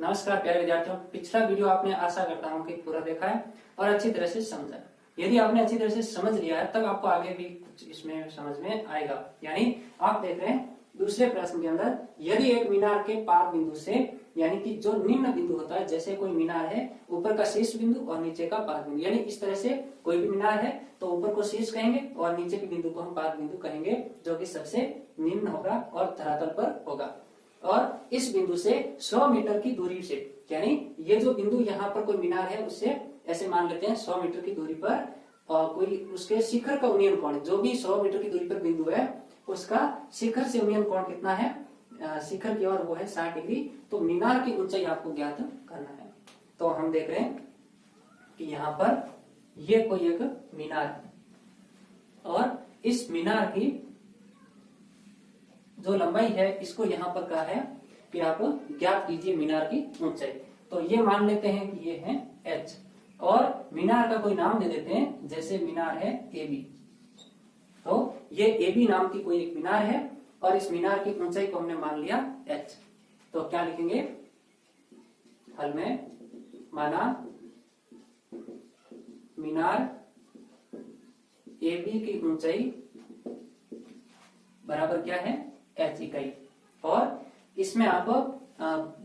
नमस्कार प्यारे विद्यार्थियों, पिछला वीडियो आपने आशा करता हूँ कि पूरा देखा है और अच्छी तरह से समझा है। यदि आपने अच्छी तरह से समझ लिया है तब आपको आगे भी कुछ इसमें समझ में आएगा। यानी आप देख रहे हैं दूसरे प्रश्न के अंदर, यदि एक मीनार के पाद बिंदु से यानी कि जो निम्न बिंदु होता है, जैसे कोई मीनार है, ऊपर का शीर्ष बिंदु और नीचे का पाद बिंदु, यानी इस तरह से कोई भी मीनार है तो ऊपर को शीर्ष कहेंगे और नीचे के बिंदु को हम पाद बिंदु कहेंगे, जो कि सबसे निम्न होगा और धरातल पर होगा। और इस बिंदु से 100 मीटर की दूरी से, यानी ये जो बिंदु यहाँ पर कोई मीनार है उससे ऐसे मान लेते हैं 100 मीटर की दूरी पर, और कोई उसके शिखर का उन्नयन कोण, जो भी 100 मीटर की दूरी पर बिंदु है उसका शिखर से उन्नयन कोण कितना है, शिखर की ओर वो है 60 डिग्री। तो मीनार की ऊंचाई आपको ज्ञात करना है। तो हम देख रहे हैं कि यहाँ पर ये कोई एक मीनार है और इस मीनार की जो लंबाई है इसको यहाँ पर कहा है कि आप ज्ञात कीजिए मीनार की ऊंचाई। तो ये मान लेते हैं कि ये है h और मीनार का कोई नाम दे देते हैं, जैसे मीनार है AB। तो ये AB नाम की कोई एक मीनार है और इस मीनार की ऊंचाई को हमने मान लिया h। तो क्या लिखेंगे हल में, माना मीनार AB की ऊंचाई बराबर क्या है h इकाई, और इसमें आप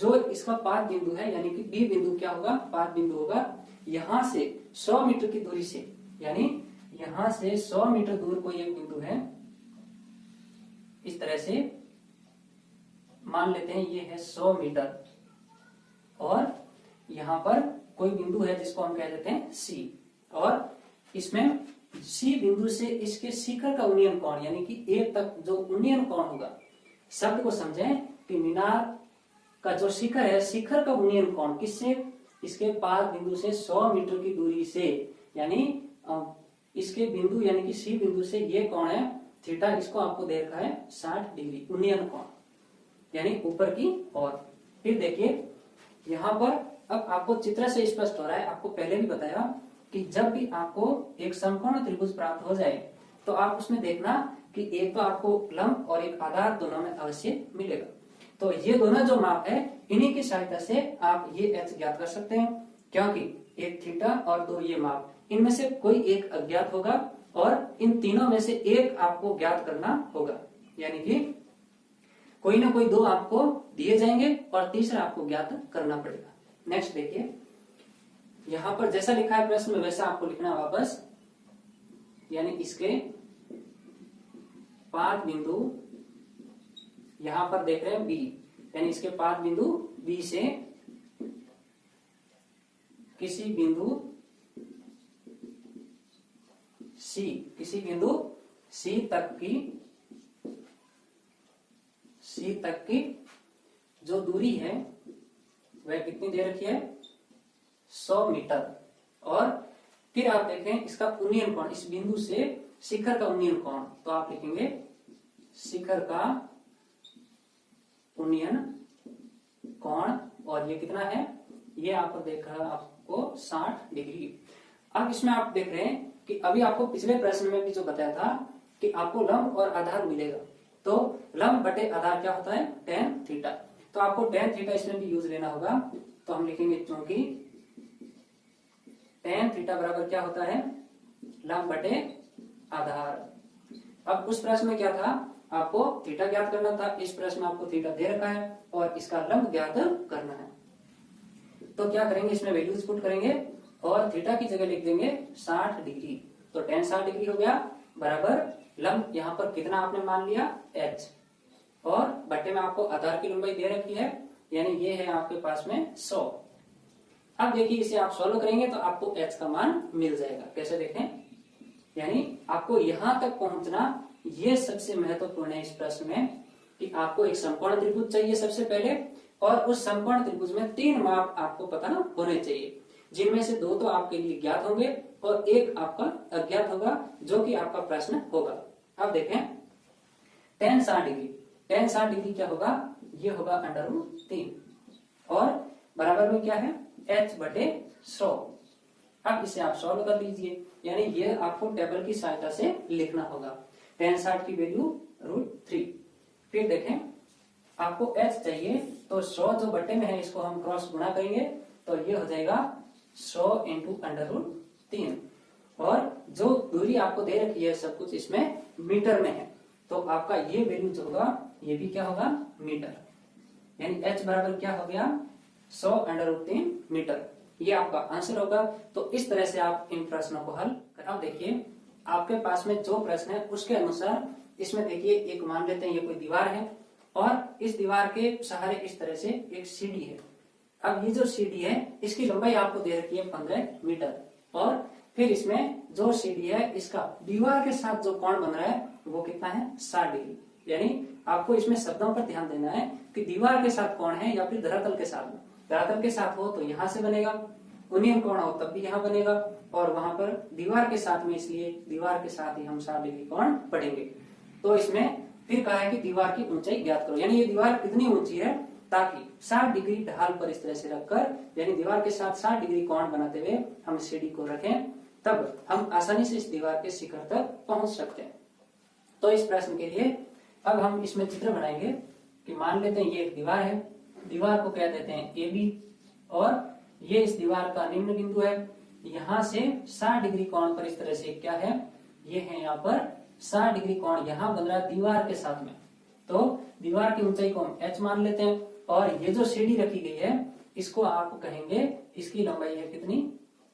जो इसका पाद बिंदु है यानी कि B बिंदु क्या होगा, पाद बिंदु होगा यहां से 100 मीटर की दूरी से, यानी यहां से 100 मीटर दूर कोई एक बिंदु है, इस तरह से मान लेते हैं ये है 100 मीटर, और यहां पर कोई बिंदु है जिसको हम कह देते हैं C, और इसमें C बिंदु से इसके शिखर का उन्नयन कोण यानी कि A तक जो उन्नयन कोण होगा, शब्द को समझें कि मीनार का जो शिखर है, शिखर का उन्नयन कोण किससे, इसके पाद बिंदु से 100 मीटर की दूरी से, यानी इसके बिंदु यानी कि C बिंदु से ये कोण है थीटा, इसको आपको दे रखा है 60 डिग्री उन्नयन कोण, यानी ऊपर की ओर। फिर देखिए यहाँ पर अब आपको चित्र से स्पष्ट हो रहा है, आपको पहले भी बताया कि जब भी आपको एक समकोण त्रिभुज प्राप्त हो जाए तो आप उसमें देखना कि एक तो आपको लंब और एक आधार दोनों में अवश्य मिलेगा। तो ये दोनों जो माप है इन्हीं की सहायता से आप ये h ज्ञात कर सकते हैं, क्योंकि एक थीटा और दो ये माप, इनमें से कोई एक अज्ञात होगा और इन तीनों में से एक आपको ज्ञात करना होगा, यानी कि कोई ना कोई दो आपको दिए जाएंगे और तीसरा आपको ज्ञात करना पड़ेगा। नेक्स्ट देखिए, यहां पर जैसा लिखा है प्रश्न में वैसा आपको लिखना वापस, यानी इसके पाद बिंदु यहां पर देख रहे हैं B, यानी इसके पाद बिंदु B से किसी बिंदु C तक की जो दूरी है वह कितनी दे रखी है 100 मीटर। और फिर आप देखें इसका उन्नयन कोण, इस बिंदु से शिखर का उन्नयन कोण, तो आप लिखेंगे शिखर का उन्नयन कोण, और ये कितना है, ये आप देख रहा है आपको 60 डिग्री। अब इसमें आप देख रहे हैं कि अभी आपको पिछले प्रश्न में भी जो बताया था कि आपको लंब और आधार मिलेगा, तो लंब बटे आधार क्या होता है tan थीटा, तो आपको tan थीटा इसमें भी यूज लेना होगा। तो हम लिखेंगे क्योंकि tan थीटा बराबर क्या होता है लंब बटे आधार। अब उस प्रश्न में क्या था, आपको थीटा ज्ञात करना था, इस प्रश्न में आपको थीटा दे रखा है और इसका लंब ज्ञात करना है। तो क्या करेंगे, इसमें वैल्यूज पुट करेंगे और थीटा की जगह लिख देंगे 60 डिग्री। तो tan 60 डिग्री हो गया बराबर लंब यहाँ पर कितना आपने मान लिया h, और बट्टे में आपको आधार की लंबाई दे रखी है, यानी ये है आपके पास में 100। अब देखिए इसे आप सॉल्व करेंगे तो आपको h का मान मिल जाएगा। कैसे देखें, यानी आपको यहां तक पहुंचना ये सबसे महत्वपूर्ण है इस प्रश्न में कि आपको एक समकोण त्रिभुज चाहिए सबसे पहले, और उस समकोण त्रिभुज में 3 माप आपको पता ना होने चाहिए, जिनमें से 2 तो आपके लिए ज्ञात होंगे और एक आपका अज्ञात होगा, जो कि आपका प्रश्न होगा। अब देखें tan 60 डिग्री क्या होगा, ये होगा √3 और बराबर में क्या है h बटे 100। अब इसे आप सॉल्व कर लीजिए, यानी ये आपको टेबल की सहायता से लिखना होगा। tan 60 की वैल्यू √3। फिर देखें आपको h चाहिए तो 100 जो बटे में है इसको हम क्रॉस गुणा करेंगे तो ये हो जाएगा 100 इंटू √3। और जो दूरी आपको दे रखी है सब कुछ इसमें मीटर में है तो आपका ये वैल्यू जो होगा ये भी क्या होगा मीटर, यानी h बराबर क्या हो गया 100 √3 मीटर। ये आपका आंसर होगा। तो इस तरह से आप इन प्रश्नों को हल कर। अब देखिए आपके पास में जो प्रश्न है उसके अनुसार इसमें देखिए एक मान लेते हैं ये कोई दीवार है और इस दीवार के सहारे इस तरह से एक सीढ़ी है। अब ये जो सीढ़ी है इसकी लंबाई आपको दे रखी है 15 मीटर और फिर इसमें जो सीढ़ी है इसका दीवार के साथ जो कोण बन रहा है वो कितना है 60 डिग्री। यानी आपको इसमें शब्दों पर ध्यान देना है कि दीवार के साथ कोण है या फिर धरातल के साथ। धरातल के साथ हो तो यहां से बनेगा, उन्नीन कोण हो तब भी यहाँ बनेगा और वहां पर दीवार के साथ में इसलिए दीवार के साथ ही हम 60 डिग्री कोण पढ़ेंगे। तो इसमें फिर कहा है कि दीवार की ऊंचाई ज्ञात करो, यानी ये दीवार कितनी ऊंची है ताकि 60 डिग्री ढाल पर इस तरह से रखकर यानी दीवार के साथ 60 डिग्री कोण बनाते हुए हम सीढ़ी को रखें तब हम आसानी से इस दीवार के शिखर तक पहुंच सकते हैं। तो इस प्रश्न के लिए अब हम इसमें चित्र बनाएंगे कि मान लेते हैं ये एक दीवार है, दीवार को कह देते हैं AB और ये इस दीवार का निम्न बिंदु है। यहां से 60 डिग्री कोण पर इस तरह से क्या है ये है यहाँ पर 60 डिग्री कोण यहाँ बन रहा है दीवार के साथ में। तो दीवार की ऊंचाई को हम h मान लेते हैं और ये जो सीढ़ी रखी गई है इसको आप कहेंगे इसकी लंबाई है कितनी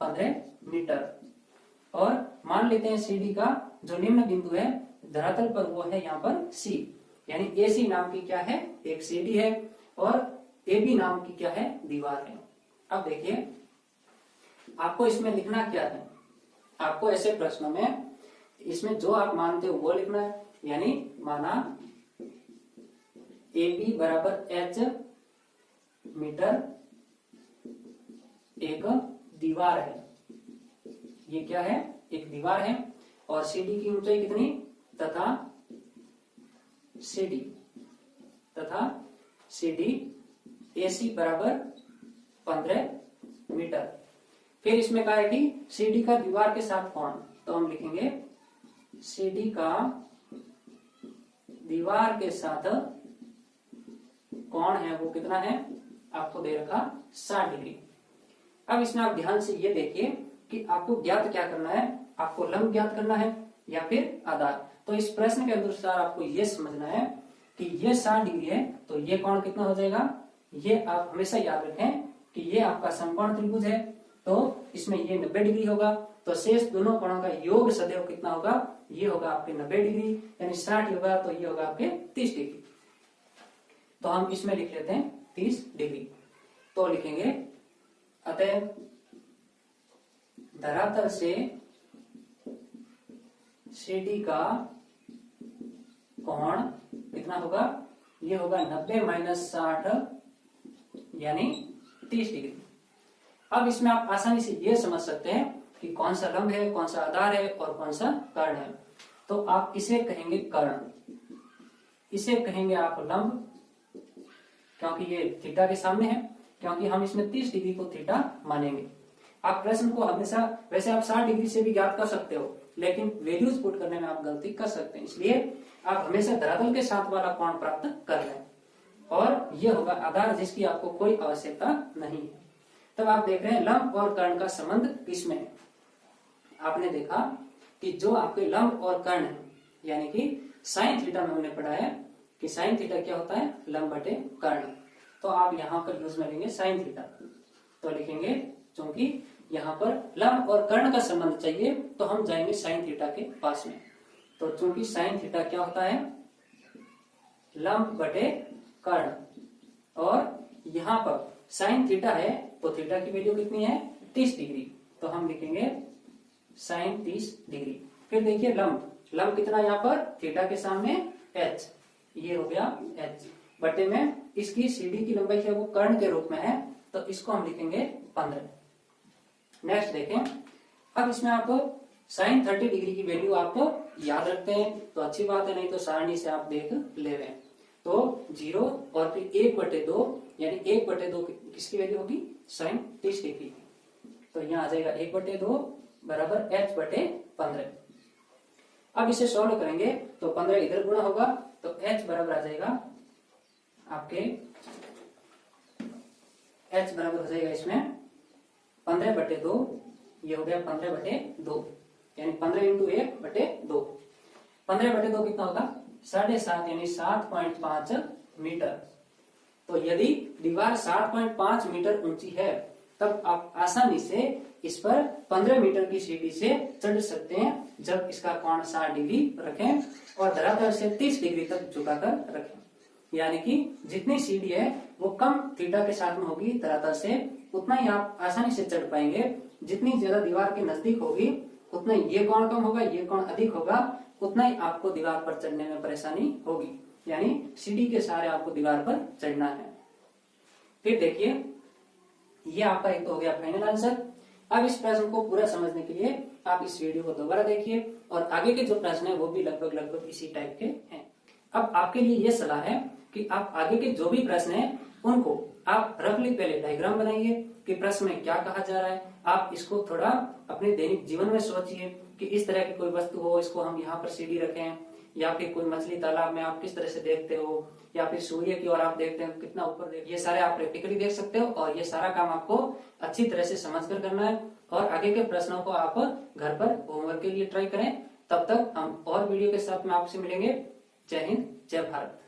15 मीटर। और मान लेते हैं सीढ़ी का जो निम्न बिंदु है धरातल पर वो है यहाँ पर C, यानी AC नाम की क्या है एक सीढ़ी है और AB नाम की क्या है दीवार है। अब देखिए आपको इसमें लिखना क्या है, आपको ऐसे प्रश्नों में इसमें जो आप मानते हो वो लिखना है। यानी माना AB बराबर H मीटर एक दीवार है, ये क्या है एक दीवार है और सीढ़ी की ऊंचाई कितनी तथा सीढ़ी AC बराबर 15 मीटर। फिर इसमें कहा है कि सीढ़ी का दीवार के साथ कोण, तो हम लिखेंगे सीढ़ी का दीवार के साथ कोण है वो कितना है आपको दे रखा 60 डिग्री। अब इसमें आप ध्यान से ये देखिए कि आपको ज्ञात क्या करना है, आपको लंब ज्ञात करना है या फिर आधार। तो इस प्रश्न के अनुसार आपको ये समझना है कि ये 60 डिग्री है तो ये कोण कितना हो जाएगा। ये आप हमेशा याद रखें कि ये आपका समकोण त्रिभुज है तो इसमें ये 90 डिग्री होगा तो शेष दोनों कोणों का योग सदैव कितना होगा ये होगा आपके 90 डिग्री, यानी 60 होगा तो ये होगा आपके 30 डिग्री। तो हम इसमें लिख लेते हैं 30 डिग्री। तो लिखेंगे अतः धरातल से सीढ़ी का कोण कितना होगा ये होगा 90 माइनस 60 यानी 30 डिग्री। अब इसमें आप आसानी से ये समझ सकते हैं कि कौन सा लंब है कौन सा आधार है और कौन सा कर्ण है। तो आप इसे कहेंगे कर्ण, इसे कहेंगे आप लंब क्योंकि ये थीटा के सामने है, क्योंकि हम इसमें 30 डिग्री को थीटा मानेंगे। आप प्रश्न को हमेशा वैसे आप 60 डिग्री से भी ज्ञात कर सकते हो लेकिन वैल्यूज पुट करने में आप गलती कर सकते हैं, इसलिए आप हमेशा धरातल के साथ वाला कोण प्राप्त कर लें और यह होगा आधार जिसकी आपको कोई आवश्यकता नहीं है। तब आप देख रहे हैं लंब और कर्ण का संबंध किसमें है। आपने देखा कि जो आपके लंब और कर्ण है यानी कि साइन थीटा में हमने पढ़ा है कि साइन थीटा क्या होता है लंब बटे कर्ण। तो आप यहाँ पर यूज में लेंगे साइन थीटा, तो लिखेंगे क्योंकि यहाँ पर लंब और कर्ण का संबंध चाहिए तो हम जाएंगे साइन थीटा के पास में। तो चूंकि साइन थीटा क्या होता है लंब बटे कर्ण और यहाँ पर साइन थीटा है तो थीटा की वैल्यू कितनी है 30 डिग्री, तो हम लिखेंगे साइन 30 डिग्री। फिर देखिए लंब कितना यहाँ पर थीटा के सामने h, ये हो गया h बटे में इसकी सीढ़ी की लंबाई है वो कर्ण के रूप में है तो इसको हम लिखेंगे 15। नेक्स्ट देखें, अब इसमें आप साइन 30 डिग्री की वैल्यू आप याद रखते हैं तो अच्छी बात है, नहीं तो सारणी से आप देख ले रहे हैं। तो 0 और फिर 1/2 यानी 1/2 किसकी वैल्यू होगी साइन 30 डिग्री। तो यहाँ आ जाएगा 1/2 बराबर h बटे 15। अब इसे सॉल्व करेंगे तो 15 इधर गुणा होगा तो h बराबर आ जाएगा आपके h बराबर हो जाएगा इसमें 15/2, ये हो गया 15/2, यानी 15 × 1/2। 15/2 कितना होगा 7.5 यानी 7.5 मीटर। तो यदि दीवार 7.5 मीटर ऊंची है तब आप आसानी से इस पर 15 मीटर की सीढ़ी से चढ़ सकते हैं जब इसका कोण 60 डिग्री रखें और धरातल से 30 डिग्री तक झुकाकर रखें। यानी कि जितनी सीढ़ी है वो कम थीटा के साथ में होगी धरातल से, उतना ही आप आसानी से चढ़ पाएंगे। जितनी ज्यादा दीवार के नजदीक होगी उतना ये कोण कम होगा, ये कोण अधिक होगा, उतना ही आपको दीवार पर चढ़ने में परेशानी होगी। यानी सीढ़ी के सहारे आपको दीवार पर चढ़ना है। फिर देखिए ये आपका एक तो हो गया फाइनल आंसर। अब इस प्रश्न को पूरा समझने के लिए आप इस वीडियो को दोबारा देखिए और आगे के जो प्रश्न है वो भी लगभग इसी टाइप के हैं। अब आपके लिए ये सलाह है कि आप आगे के जो भी प्रश्न हैं उनको आप रफली पहले डायग्राम बनाइए कि प्रश्न में क्या कहा जा रहा है। आप इसको थोड़ा अपने दैनिक जीवन में सोचिए कि इस तरह की कोई वस्तु हो, इसको हम यहाँ पर सीढ़ी रखें, या फिर कोई मछली तालाब में आप किस तरह से देखते हो, या फिर सूर्य की ओर आप देखते हो कितना ऊपर देखते, ये सारे आप प्रैक्टिकली देख सकते हो। और ये सारा काम आपको अच्छी तरह से समझ कर करना है और आगे के प्रश्नों को आप घर पर होमवर्क के लिए ट्राई करें। तब तक हम और वीडियो के साथ में आपसे मिलेंगे। जय हिंद, जय भारत।